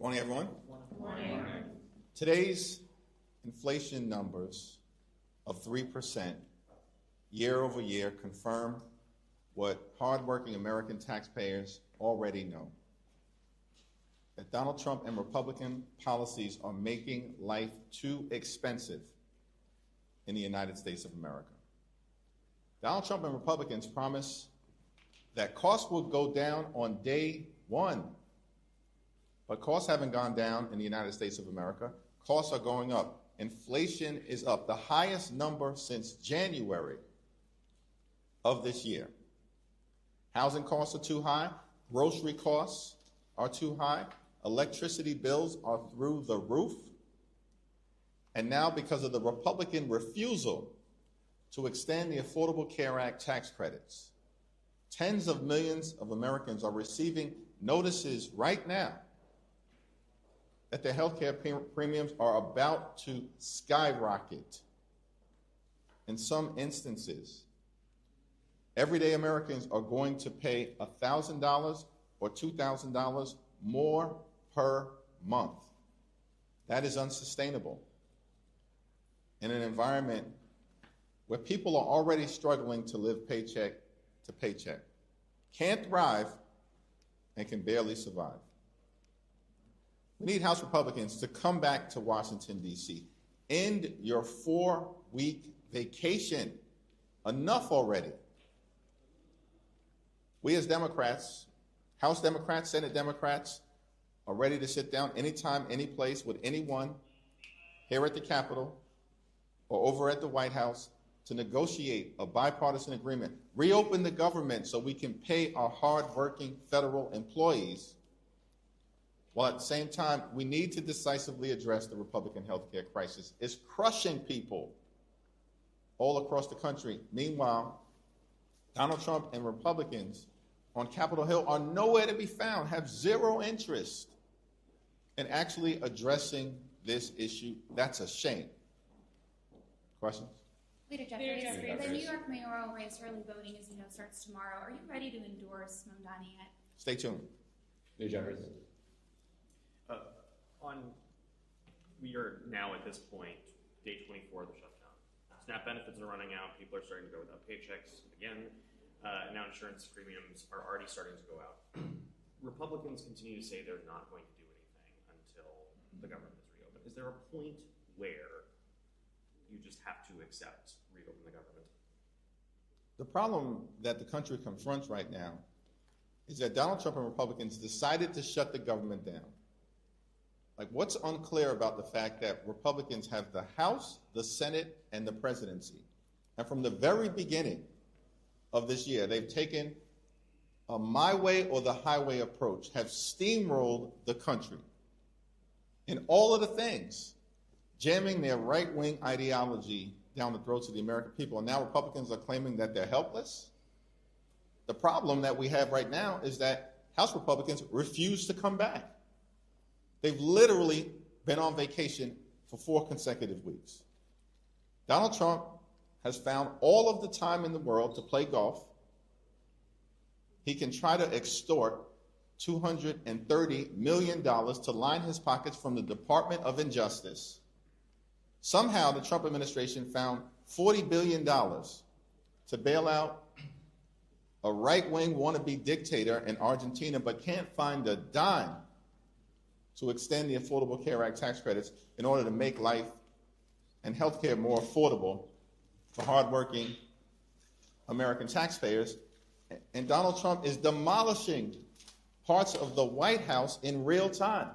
Morning, everyone. Morning. Today's inflation numbers of 3% year over year confirm what hardworking American taxpayers already know, that Donald Trump and Republican policies are making life too expensive in the United States of America. Donald Trump and Republicans promise that costs will go down on day one, but costs haven't gone down in the United States of America. Costs are going up. Inflation is up, the highest number since January of this year. Housing costs are too high. Grocery costs are too high. Electricity bills are through the roof. And now, because of the Republican refusal to extend the Affordable Care Act tax credits, tens of millions of Americans are receiving notices right now that their health care premiums are about to skyrocket. In some instances, everyday Americans are going to pay $1,000 or $2,000 more per month. That is unsustainable in an environment where people are already struggling to live paycheck to paycheck, can't thrive, and can barely survive. We need House Republicans to come back to Washington, D.C. End your 4-week vacation. Enough already. We as Democrats, House Democrats, Senate Democrats, are ready to sit down anytime, any place with anyone here at the Capitol or over at the White House to negotiate a bipartisan agreement, reopen the government so we can pay our hard-working federal employees, while at the same time, we need to decisively address the Republican health care crisis. It's crushing people all across the country. Meanwhile, Donald Trump and Republicans on Capitol Hill are nowhere to be found, have zero interest in actually addressing this issue. That's a shame. Questions? Leader Jeffries, the New York mayoral race early voting, as you know, starts tomorrow. Are you ready to endorse Mamdani yet? Stay tuned. Leader Jeffries. We are now at this point, day 24 of the shutdown. SNAP benefits are running out. People are starting to go without paychecks again. And now insurance premiums are already starting to go out. Republicans continue to say they're not going to do anything until the government is reopened. Is there a point where you just have to accept reopen the government? The problem that the country confronts right now is that Donald Trump and Republicans decided to shut the government down. Like, what's unclear about the fact that Republicans have the House, the Senate, and the presidency? And from the very beginning of this year, they've taken a my way or the highway approach, have steamrolled the country in all of the things, jamming their right-wing ideology down the throats of the American people. And now Republicans are claiming that they're helpless. The problem that we have right now is that House Republicans refuse to come back. They've literally been on vacation for 4 consecutive weeks. Donald Trump has found all of the time in the world to play golf. He can try to extort $230 million to line his pockets from the Department of Injustice. Somehow the Trump administration found $40 billion to bail out a right-wing wannabe dictator in Argentina, but can't find a dime to extend the Affordable Care Act tax credits in order to make life and health care more affordable for hardworking American taxpayers. And Donald Trump is demolishing parts of the White House in real time.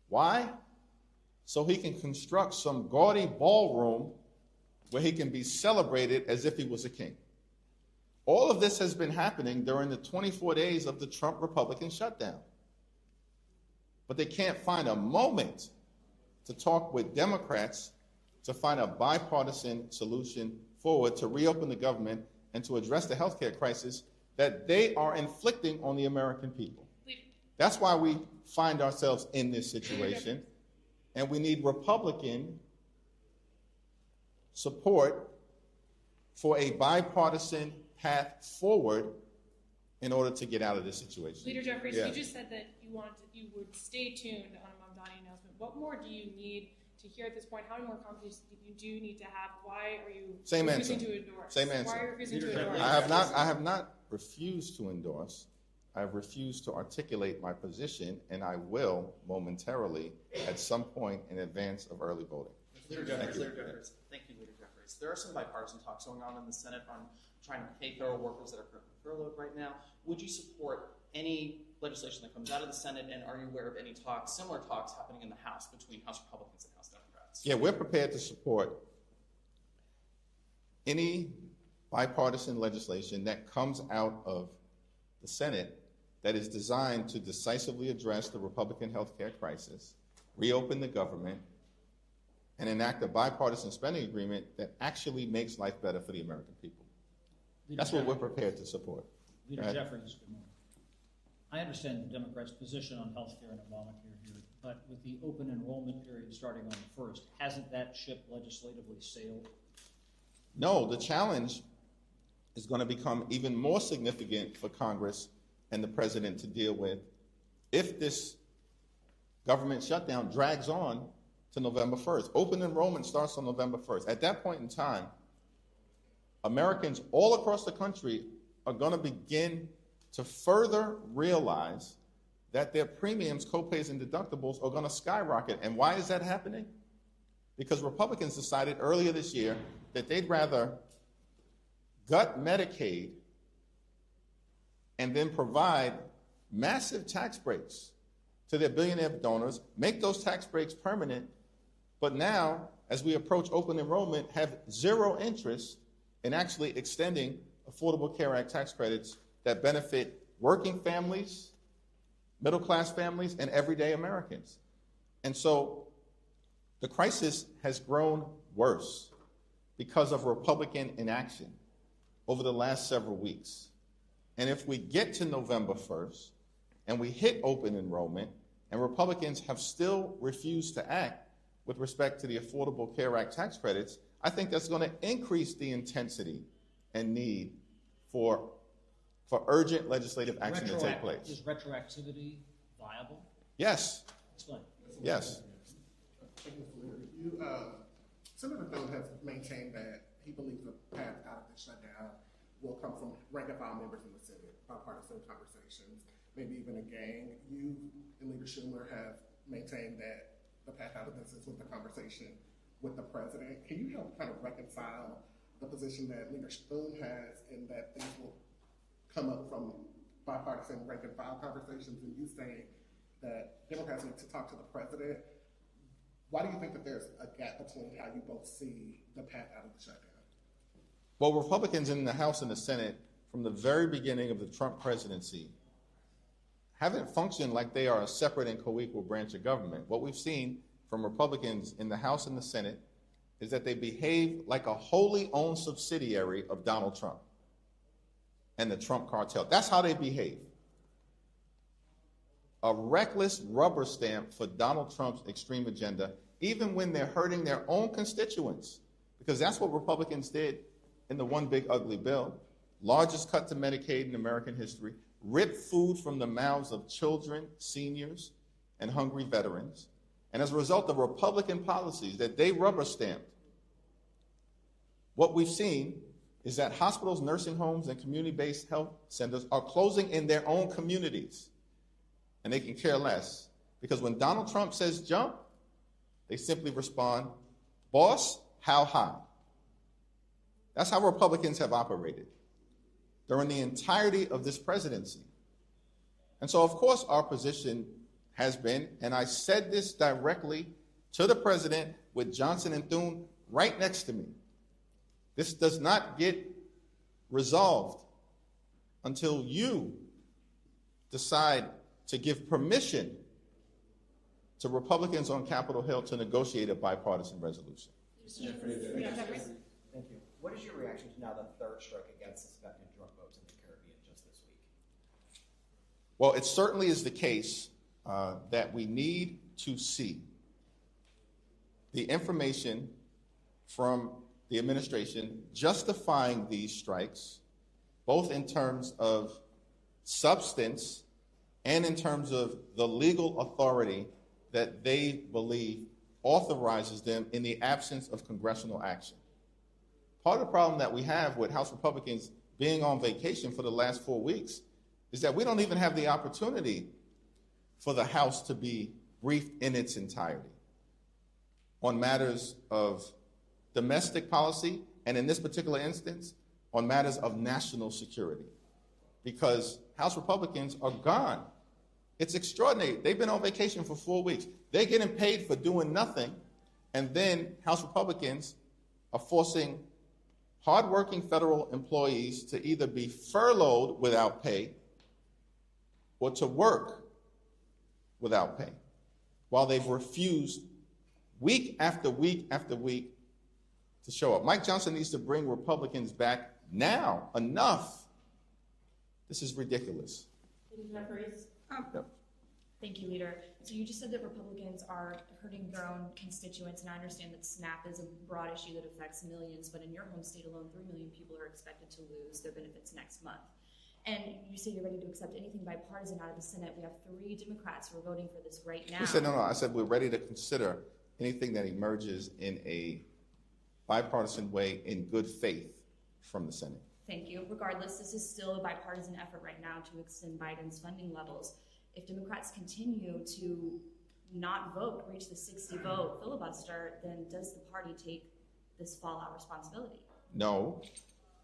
Why? So he can construct some gaudy ballroom where he can be celebrated as if he was a king. All of this has been happening during the 24 days of the Trump Republican shutdown. But they can't find a moment to talk with Democrats to find a bipartisan solution forward to reopen the government and to address the health care crisis that they are inflicting on the American people. That's why we find ourselves in this situation, and we need Republican support for a bipartisan path forward in order to get out of this situation. Leader Jeffries, Yeah. you just said that you would stay tuned on a Mamdani announcement. What more do you need to hear at this point? How many more conversations do you need to have? Why are you refusing to endorse? Same answer. Why are you refusing to endorse? I have not refused to endorse. I have refused to articulate my position, and I will momentarily at some point in advance of early voting. Leader Jeffries, thank you, Leader Jeffries. There are some bipartisan talks going on in the Senate on trying to pay federal workers that are currently furloughed right now. Would you support any legislation that comes out of the Senate, and are you aware of any talks, similar talks happening in the House between House Republicans and House Democrats? Yeah, we're prepared to support any bipartisan legislation that comes out of the Senate that is designed to decisively address the Republican health care crisis, reopen the government, and enact a bipartisan spending agreement that actually makes life better for the American people. That's what we're prepared to support. Leader Jeffries, good morning. I understand the Democrats' position on health care and Obamacare here, but with the open enrollment period starting on the 1st, hasn't that ship legislatively sailed? No, the challenge is going to become even more significant for Congress and the president to deal with if this government shutdown drags on to November 1st. Open enrollment starts on November 1st. At that point in time, Americans all across the country are going to begin to further realize that their premiums, copays, and deductibles are going to skyrocket. And why is that happening? Because Republicans decided earlier this year that they'd rather gut Medicaid and then provide massive tax breaks to their billionaire donors, make those tax breaks permanent, but now, as we approach open enrollment, have zero interest in actually extending Affordable Care Act tax credits that benefit working families, middle-class families, and everyday Americans. And so the crisis has grown worse because of Republican inaction over the last several weeks. And if we get to November 1st and we hit open enrollment and Republicans have still refused to act with respect to the Affordable Care Act tax credits, I think that's going to increase the intensity and need for urgent legislative action to take place. Is retroactivity viable? Yes. Explain. Yes. Senator Thune has maintained that he believes the path out of the shutdown will come from rank-and-file members in the Senate, bipartisan conversations, maybe even a gang. You and Leader Schumer have maintained that the path out of this is with the conversation with the president. Can you help kind of reconcile the position that Leader Thune has in that things will come up from bipartisan rank-and-file conversations, and you saying that Democrats need to talk to the president? Why do you think that there's a gap between how you both see the path out of the shutdown? Well, Republicans in the House and the Senate, from the very beginning of the Trump presidency, haven't functioned like they are a separate and co-equal branch of government. What we've seen from Republicans in the House and the Senate is that they behave like a wholly owned subsidiary of Donald Trump and the Trump cartel. That's how they behave. A reckless rubber stamp for Donald Trump's extreme agenda, even when they're hurting their own constituents, because that's what Republicans did in the One Big Ugly Bill, largest cut to Medicaid in American history, ripped food from the mouths of children, seniors, and hungry veterans. And as a result of Republican policies that they rubber stamped, what we've seen is that hospitals, nursing homes, and community-based health centers are closing in their own communities. And they can care less, because when Donald Trump says jump, they simply respond, boss, how high? That's how Republicans have operated during the entirety of this presidency. And so, of course, our position has been, and I said this directly to the president with Johnson and Thune right next to me, this does not get resolved until you decide to give permission to Republicans on Capitol Hill to negotiate a bipartisan resolution. Thank you. What is your reaction to now the third strike against suspected drug boats in the Caribbean just this week? Well, it certainly is the case that we need to see the information from the administration justifying these strikes, both in terms of substance and in terms of the legal authority that they believe authorizes them in the absence of congressional action. Part of the problem that we have with House Republicans being on vacation for the last 4 weeks is that we don't even have the opportunity for the House to be briefed in its entirety on matters of domestic policy, and in this particular instance, on matters of national security, because House Republicans are gone. It's extraordinary. They've been on vacation for 4 weeks. They're getting paid for doing nothing, and then House Republicans are forcing hardworking federal employees to either be furloughed without pay or to work without pay, while they've refused week after week after week to show up. Mike Johnson needs to bring Republicans back now. Enough. This is ridiculous. Yep. Thank you, Leader. So you just said that Republicans are hurting their own constituents, and I understand that SNAP is a broad issue that affects millions, but in your home state alone, 3 million people are expected to lose their benefits next month. And you say you're ready to accept anything bipartisan out of the Senate. We have 3 Democrats who are voting for this right now. We said, no. I said we're ready to consider anything that emerges in a bipartisan way in good faith from the Senate. Thank you. Regardless, this is still a bipartisan effort right now to extend Biden's funding levels. If Democrats continue to not vote, reach the 60-vote filibuster, then does the party take this fallout responsibility? No.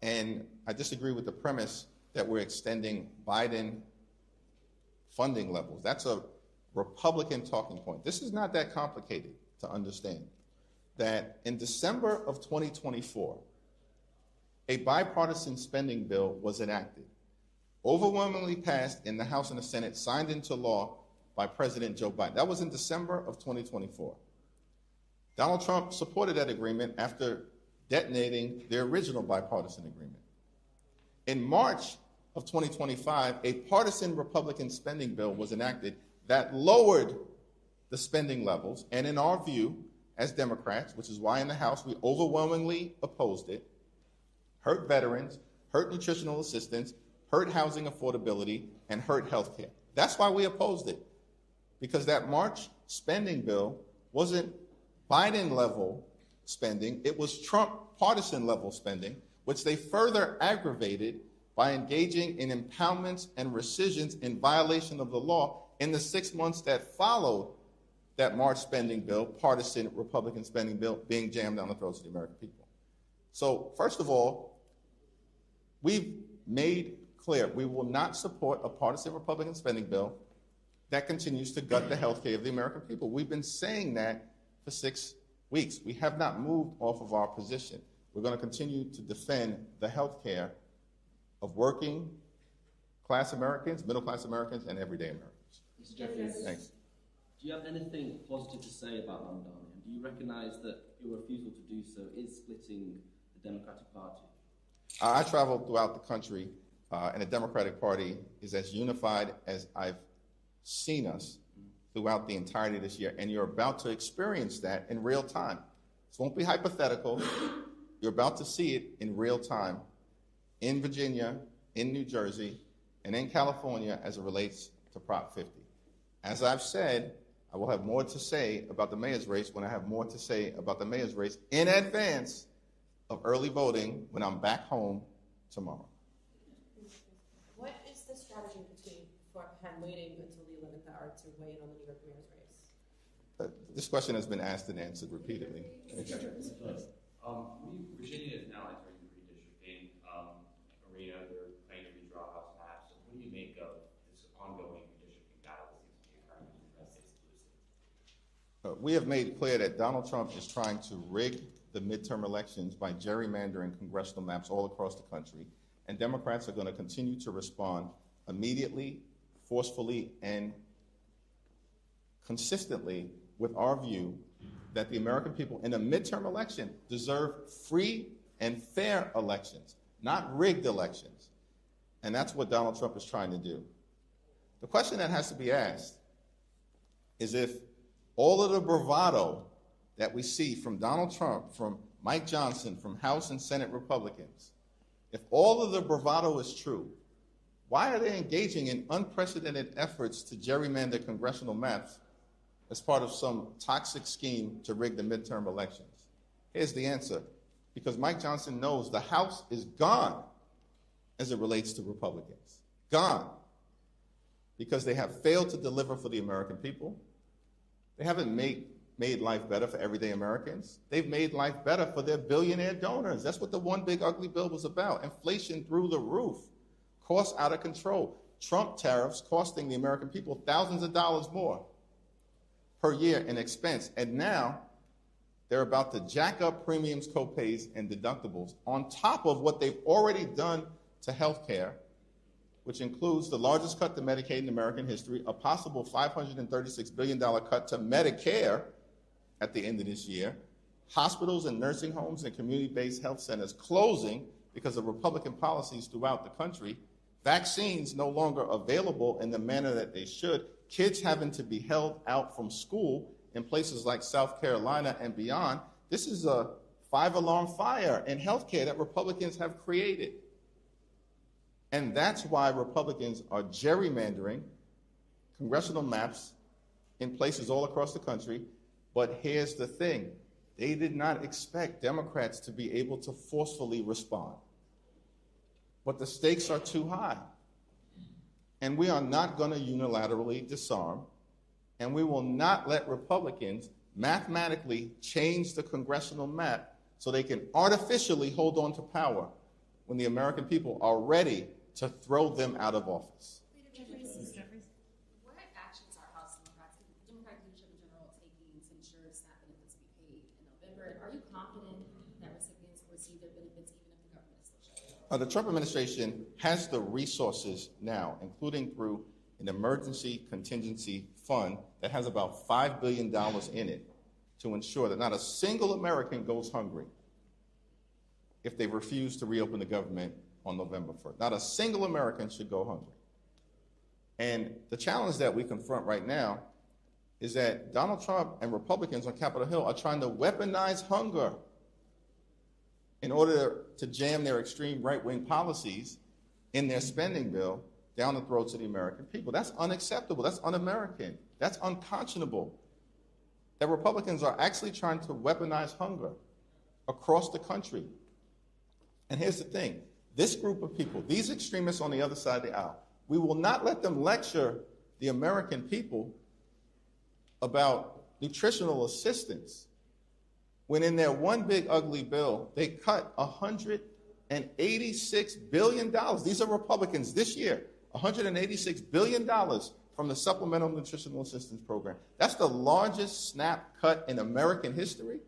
And I disagree with the premise that we're extending Biden funding levels. That's a Republican talking point. This is not that complicated to understand. That in December of 2024, a bipartisan spending bill was enacted, overwhelmingly passed in the House and the Senate, signed into law by President Joe Biden. That was in December of 2024. Donald Trump supported that agreement after detonating the original bipartisan agreement. In March of 2025, a partisan Republican spending bill was enacted that lowered the spending levels, and in our view, as Democrats, which is why in the House we overwhelmingly opposed it, hurt veterans, hurt nutritional assistance, hurt housing affordability, and hurt health care. That's why we opposed it, because that March spending bill wasn't Biden-level spending, it was Trump partisan-level spending, which they further aggravated by engaging in impoundments and rescissions in violation of the law in the 6 months that followed that March spending bill, partisan Republican spending bill, being jammed down the throats of the American people. So, first of all, we've made clear we will not support a partisan Republican spending bill that continues to gut the health care of the American people. We've been saying that for 6 weeks. We have not moved off of our position. We're going to continue to defend the health care of working class Americans, middle class Americans, and everyday Americans. Mr. Jeffries, thanks. Do you have anything positive to say about Mamdani? Do you recognize that your refusal to do so is splitting the Democratic Party? I travel throughout the country, and the Democratic Party is as unified as I've seen us throughout the entirety of this year, and you're about to experience that in real time. This won't be hypothetical. You're about to see it in real time in Virginia, in New Jersey, and in California as it relates to Prop 50. As I've said, I will have more to say about the mayor's race when I have more to say about the mayor's race in advance of early voting when I'm back home tomorrow. What is the strategy behind waiting until the 11th hour to weigh in on the New York mayor's race? This question has been asked and answered repeatedly. Virginia is now entering the redistricting arena. They're planning to redraw House maps. So what do you make of this ongoing redistricting battle that seems to be occurring in the United States? We have made clear that Donald Trump is trying to rig the midterm elections by gerrymandering congressional maps all across the country, and Democrats are going to continue to respond immediately, forcefully, and consistently with our view that the American people in a midterm election deserve free and fair elections, not rigged elections. And that's what Donald Trump is trying to do. The question that has to be asked is if all of the bravado that we see from Donald Trump, from Mike Johnson, from House and Senate Republicans, if all of the bravado is true, Why are they engaging in unprecedented efforts to gerrymander congressional maps as part of some toxic scheme to rig the midterm elections? Here's the answer. Because Mike Johnson knows the House is gone as it relates to Republicans. Gone. Because they have failed to deliver for the American people. They haven't made life better for everyday Americans. They've made life better for their billionaire donors. That's what the one big ugly bill was about. Inflation through the roof. Costs out of control. Trump tariffs costing the American people thousands of dollars more per year in expense. And now they're about to jack up premiums, copays, and deductibles on top of what they've already done to health care, which includes the largest cut to Medicaid in American history, a possible $536 billion cut to Medicare at the end of this year, hospitals and nursing homes and community-based health centers closing because of Republican policies throughout the country, vaccines no longer available in the manner that they should, kids having to be held out from school in places like South Carolina and beyond. This is a five-alarm fire in healthcare that Republicans have created. And that's why Republicans are gerrymandering congressional maps in places all across the country. But here's the thing. They did not expect Democrats to be able to forcefully respond. But the stakes are too high. And we are not going to unilaterally disarm, and we will not let Republicans mathematically change the congressional map so they can artificially hold on to power when the American people are ready to throw them out of office. What actions are House Democrats, Democratic leadership in general, taking to ensure SNAP benefits be paid in November? Are you confident that recipients will receive their benefits even if the government is still shut down? The Trump administration has the resources now, including through an emergency contingency fund that has about $5 billion in it, to ensure that not a single American goes hungry if they refuse to reopen the government on November 1st. Not a single American should go hungry. And the challenge that we confront right now is that Donald Trump and Republicans on Capitol Hill are trying to weaponize hunger in order to jam their extreme right-wing policies in their spending bill down the throats of the American people. That's unacceptable. That's un-American. That's unconscionable. That Republicans are actually trying to weaponize hunger across the country. And here's the thing. This group of people, these extremists on the other side of the aisle, we will not let them lecture the American people about nutritional assistance when in their one big ugly bill, they cut $186 billion. These are Republicans this year, $186 billion from the Supplemental Nutritional Assistance Program. That's the largest SNAP cut in American history.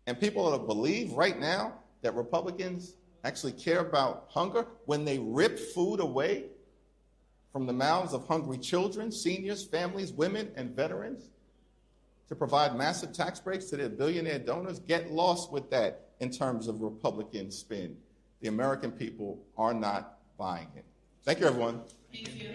And people that believe right now that Republicans actually care about hunger when they rip food away from the mouths of hungry children, seniors, families, women, and veterans to provide massive tax breaks to their billionaire donors, get lost with that in terms of Republican spin. The American people are not buying it. Thank you, everyone. Thank you.